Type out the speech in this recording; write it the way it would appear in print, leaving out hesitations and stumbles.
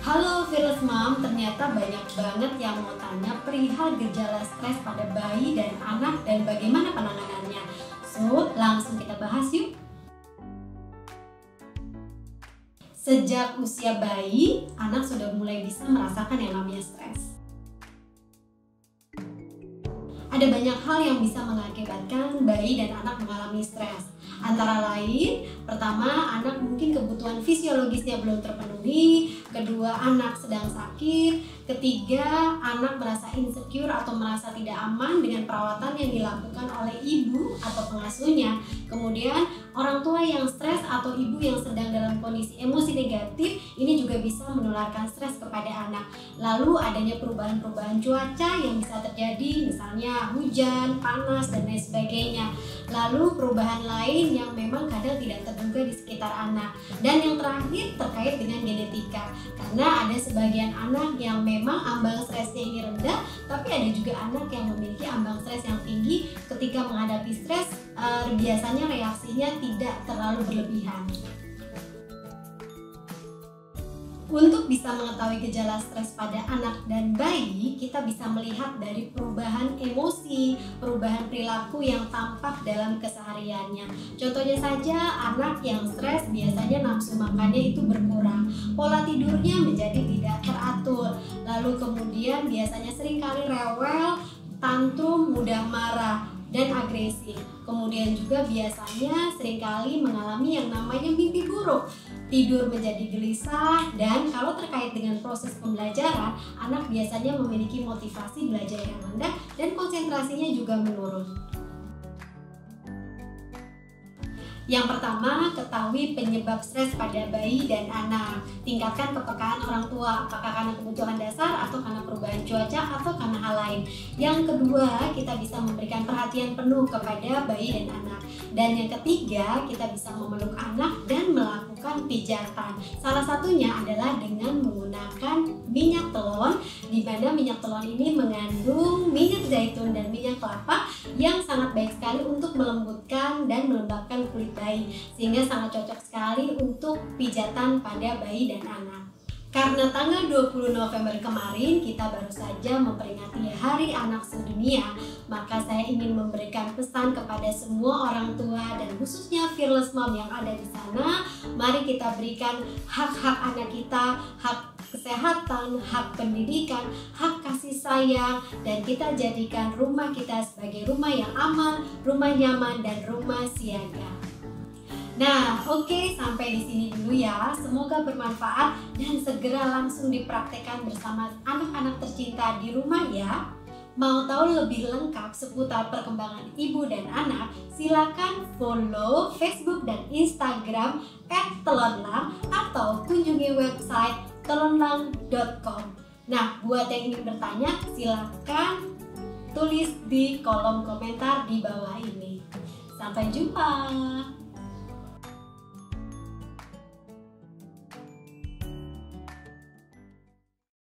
Halo Fearless Mom, ternyata banyak banget yang mau tanya perihal gejala stres pada bayi dan anak dan bagaimana penanganannya. So, langsung kita bahas yuk. Sejak usia bayi, anak sudah mulai bisa merasakan yang namanya stres. Ada banyak hal yang bisa mengakibatkan bayi dan anak mengalami stres. Antara lain, pertama, anak mungkin kebutuhan fisiologisnya belum terpenuhi, kedua, anak sedang sakit, ketiga, anak merasa insecure atau merasa tidak aman dengan perawatan yang dilakukan oleh ibu atau pengasuhnya, kemudian orang tua yang stres atau ibu yang sedang dalam kondisi emosi negatif, ini juga bisa menularkan stres kepada anak. Lalu adanya perubahan-perubahan cuaca yang bisa terjadi, misalnya hujan, panas, dan lain sebagainya. Lalu perubahan lain yang memang kadang tidak terduga di sekitar anak. Dan yang terakhir terkait dengan genetika, karena ada sebagian anak yang memang ambang stresnya ini rendah, tapi ada juga anak yang memiliki ambang stres yang tinggi. Ketika menghadapi stres, biasanya reaksinya tidak terlalu berlebihan. Untuk bisa mengetahui gejala stres pada anak dan bayi, kita bisa melihat dari perubahan emosi, perubahan perilaku yang tampak dalam kesehariannya. Contohnya saja, anak yang stres biasanya nafsu makannya itu berkurang, pola tidurnya menjadi tidak teratur, lalu kemudian biasanya seringkali rewel, tantrum, mudah marah, dan agresi. Kemudian juga biasanya seringkali mengalami yang namanya mimpi buruk, tidur menjadi gelisah, dan kalau terkait dengan proses pembelajaran, anak biasanya memiliki motivasi belajar yang rendah dan konsentrasinya juga menurun. Yang pertama, ketahui penyebab stres pada bayi dan anak. Tingkatkan kepekaan orang tua, apakah karena kebutuhan dasar atau karena perubahan cuaca atau karena hal lain. Yang kedua, kita bisa memberikan perhatian penuh kepada bayi dan anak. Dan yang ketiga, kita bisa memeluk anak dan melakukan pijatan. Salah satunya adalah dengan menggunakan minyak telon, di mana minyak telon ini mengandung minyak zaitun dan minyak kelapa yang sangat baik sekali untuk melembutkan dan melembabkan kulit bayi, sehingga sangat cocok sekali untuk pijatan pada bayi dan anak. Karena tanggal 20 November kemarin kita baru saja memperingati Hari Anak Sedunia, maka saya ingin memberikan pesan kepada semua orang tua dan khususnya Fearless Mom yang ada di sana. Mari kita berikan hak-hak anak kita, hak kesehatan, hak pendidikan, hak kasih sayang, dan kita jadikan rumah kita sebagai rumah yang aman, rumah nyaman, dan rumah siaga. Nah, oke, sampai di sini dulu ya. Semoga bermanfaat dan segera langsung dipraktekkan bersama anak-anak tercinta di rumah ya. Mau tahu lebih lengkap seputar perkembangan ibu dan anak, silakan follow Facebook dan Instagram @telonlang atau kunjungi website telonlang.com. Nah, buat yang ingin bertanya, silakan tulis di kolom komentar di bawah ini. Sampai jumpa.